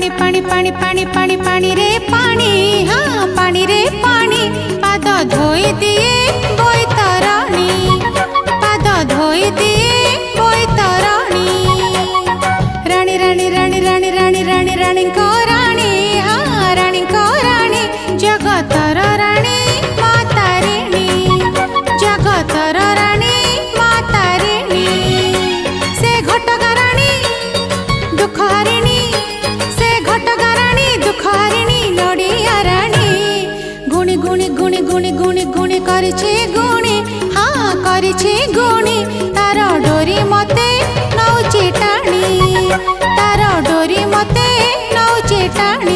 पानी पानी पानी पानी पानी पानी रे पानी, हाँ पानी रे पानी। पाद धोई दिए बैतरणी, पाद धोई दिए बैतरणी। रानी रानी रानी रानी रानी रानी रानी को रानी, हाँ रानी को रानी। जगतर रानी माँ तारिणी, जगतर रानी माँ तारिणी। से घटगा रानी दुख हरिणी, से घटगा रानी दुख हरिणी। नड़िया रानी गुणी गुणी गुणी गुणी गुणी गुणी करिछे गुणी, हाँ करिछे गुणी। तार डोरी मते नौचे टाणी, तार डोरी मते नौचे टाणी।